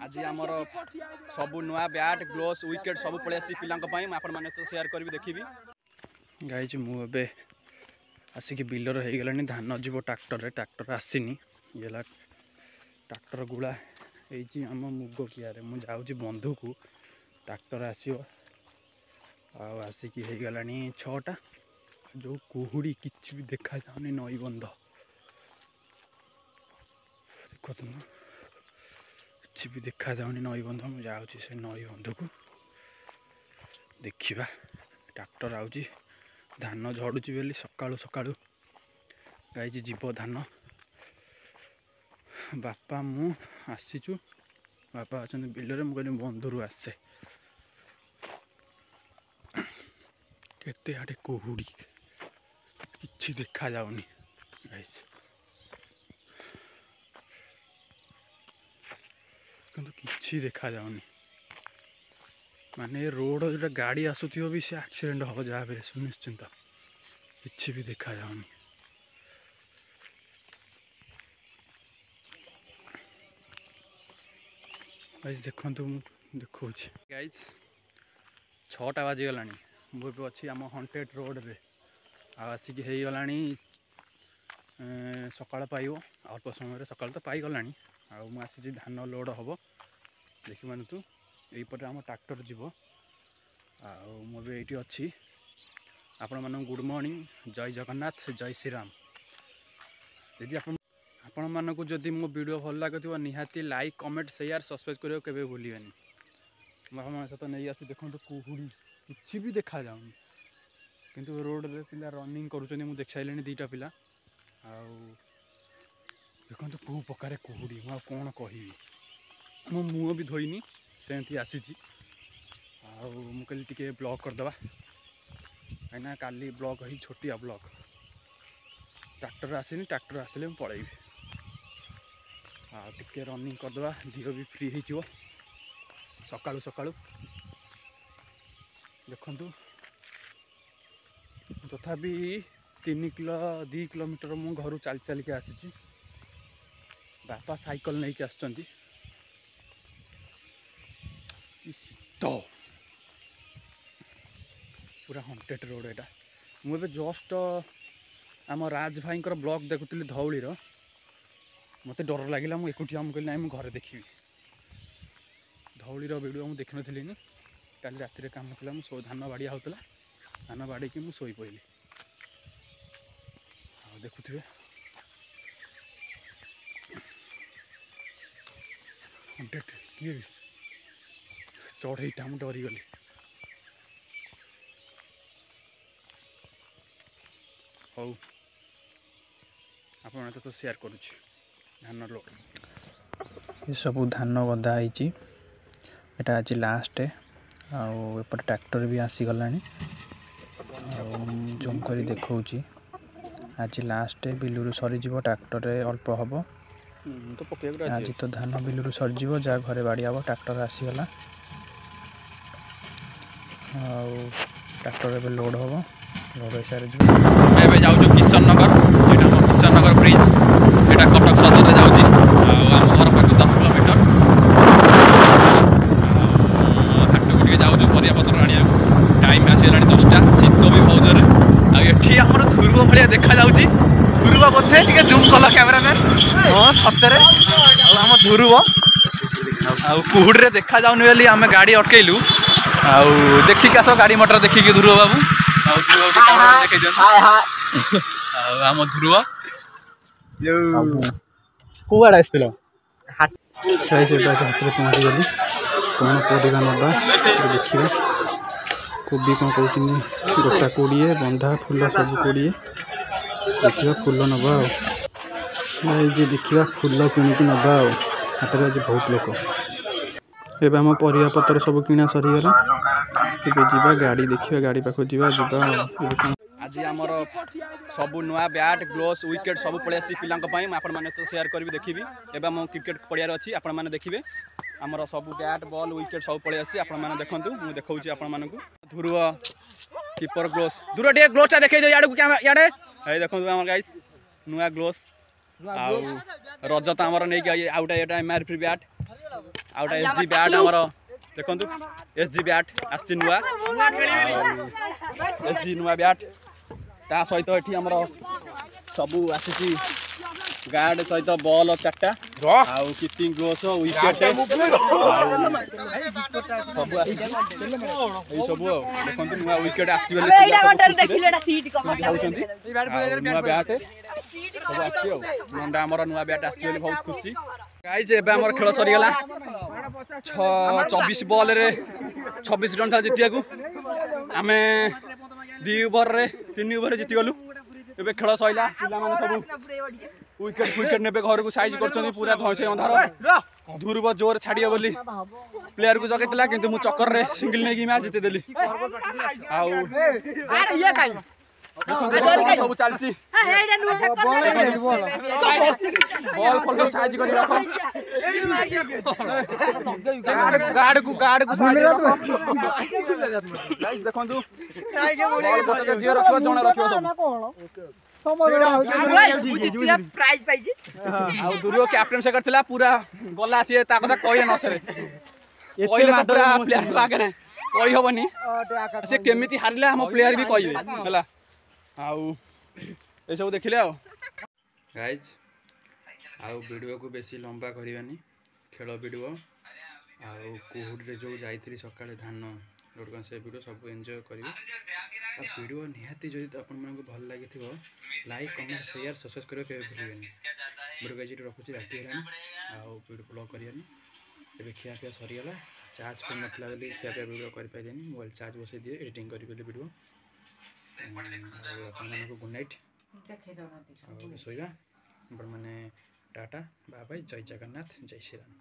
आज आमर सब नुआ बैट ग्लोव्स विकेट सब पलि आसी पिला आपने तो सेयार करी देखी गाई मुझे आसिक बिलर हो गला धान जीव ट्राक्टर ट्राक्टर आसनी ये ट्राक्टर गुड़ा आम मुग कियारे मुझे जाऊँगी बंधु को ट्राक्टर आसो आसिक हो गला 6टा जो कुहुड़ी किसी भी देखा जाऊनी नई बंध देख तुम किसी भी देखा जाऊनी नई बंध मुझे जाऊँगी से नई बंध को देखा ट्राक्टर आउची धान झड़ुची बोली सकाळु सकाळु गाई जीव धान बापा मु आसीचु बापा अच्छा बिलरे मुझे बंधुरु आसे केते आड़े कुहुड़ी किछि देखा जाउनी गाइस किंतु किछि देखा जाउनी माने रोड जो गाड़ी आसुथियो भी से एक्सीडेंट हो जा बे सुनिश्चिंत किछि भी देखा जाउनी गाइस देखंतु देखो गाइस 6टा बाजी गलानी मुझे अच्छी आम हंटेड रोड रे आसिक हो गला सकाळ पाइब अल्प समय सकाळ तो पाईगला आसी धान लोड हम देखी मान तू यहीपटे आम ट्राक्टर जीव मुझे ये अच्छी आपण मान गुड मॉर्निंग जय जगन्नाथ जय श्री राम जदि आपण मानक जदि मो वीडियो भल लगे निहाती लाइक कमेंट शेयर सब्सक्राइब करियो केबे भूलिबेनी बापा सहित नहीं आस देखो कुहुड़ी किसी भी देखा जाऊनी किंतु रोड रे पिला रनिंग करूछनी मु देख साइलेनी 2टा पिला देखो कौ प्रकार कुहुड़ी मु कौन कहि मो मुँह भी धोईनी सेमती आसी कहली टिके ब्लॉक करदे कहीं काली ब्लॉक ही छोटिया ब्लॉक ट्राक्टर आसनी ट्राक्टर आसिले मु पलैबी टिके रनिंग करदे देह भी फ्री हो सकाळु सकाळु देखंतु तथापि 2 किलोमीटर मु घर चल चल के आसी बापा साइकल नहीं के आसचंती शीत पूरा हंटेड रोड एटा मुझे जस्ट आम राज भाई ब्लॉग देखुली धौलीर मत डर लगे मुझे एकुटिया मुझे ना घरे देखी धौलीर वीडियो मुझे देखी नी काली राति काम था मुझे धान बाड़िया होता धान बाड़ी की मुझे शोई पड़ी देखुए हंटेड किए चढ़ईटा मुझे डरीगली हौ आप तो शेयर करुच्ची धान लोड ये सब धान गदा होता आज लास्ट आपर ट्रैक्टर भी आसीगला जूम कर देखा आज लास्ट बिलू सरीज ट्रैक्टर अल्प हम आज तो धान बिलू सरीज जहाँ घरे बाड़ी हम ट्रैक्टर आसीगला ट्रैक्टर ए लोड हम लोड हो सारे जाऊँ किशन नगर यहाँ किशन नगर ब्रिज यहाँ कटक सदर में जाऊँगी घर पाख 10 किलोमीटर हाटू टे जाऊँ परियापत्र आने टाइम आसगला 10टा शीत भी बहुत जोर आठी आम ध्रुव भाया देखा जाऊँगी ध्रुव बोधे टे जूम कल कैमेरामैन हाँ सतरे आम ध्रुव कुहुड़ी देखा जाऊनी बोली आम गाड़ी अटकैलु देखिक आस गाड़ी मोटर देखिक ध्रुव बाबू आम ध्रुव कौड़ आस पहुँची गली कौन कोडिका नवा देखिए कोबी कौन कहते गोटा 20 बंधा फूल सब 20 देखा फूल नवा देखा फूल किणिकी नवा हाथ आज बहुत लोक एवं आम परियापत्र सब किना सरीगला जा गाड़ी देखिए गाड़ी पाख जा आज आमर सब नुआ बैट ग्लोव्स विकेट सब पलि आसी पिला आपने तो शेयर करी देखी एवं आम क्रिकेट पड़ियार अच्छी आपने देखिए आमर सब बैट बॉल विकेट सब पलि आसी आपने देखूँ मुझे देखा आपण ध्रुव कीपर ग्लोव्स दूर टे ग्लोव्स देखे इे देखो आम गाइस नुआ ग्लोव्स रजत आमर नहीं outta MRP bat outta SG bat आमर देखु एसजी बैट आसी नुआ एसजी नुआ बैट ता सहित ये आमर सबू आसी गार्ड सहित बॉल 4टा आउ कीपिंग ग्लोव्स विकेट सब सब देखो नुआ विकेट आसी नुआ बैट सब आसी मंडा आमर नुआ बैट आसी बहुत खुशी गाइज एबे हमर खेल सरीगला 24 बॉल रे 26 रन था जितिया को आमे 2 ओवर रे 3 ओवर जिति गलु एबे खेल सइला पिला माने सब विकेट नेबे घर को साइज करछन पूरा धइसे अंधार ध्रुव जोर छाड़ियो बोली प्लेयर को जगेतला किंतु मु चक्कर रे सिंगल नै की मैच जिते देली आउ अरे ये काई सब चलती बॉल फल साइज कर रखो गार्ड को गाइस देखंतु बॉल बटे जे रखो जण रखियो सब प्राइज पाइजी आ दुरियो कैप्टन से करथिला पूरा गला से ता कथा कहि न सरे पहिले त पूरा प्लेयर को आगे कहि होबनी से केमिति हारले हम प्लेयर भी कहिबे हला आउ ए सब देखिले आ गाइज आउ वीडियो को बेसी लंबा करबानी खेल वीडियो आउ कुहुड रे जो जाइत्री सकाळे धान लोडकन से वीडियो सब एंजॉय करिवे आ वीडियो निहाती जदि अपन मन को भल लागि थिबो लाइक कमेंट शेयर सब्सक्राइब करे के भूलिबेनी वीडियो गाइज रखुची राती हेलानी आउ वीडियो ब्लॉग करियानी एबे खिया पिया सरी गला चार्ज कर नथला गली खिया पिया वीडियो कर पाइ देनी मोबाइल चार्ज बसे दिए एडिटिंग करि गली वीडियो अपन मन को गुड नाइट सोइगा माने टाटा बाय बाय जय जगन्नाथ जय श्री राम।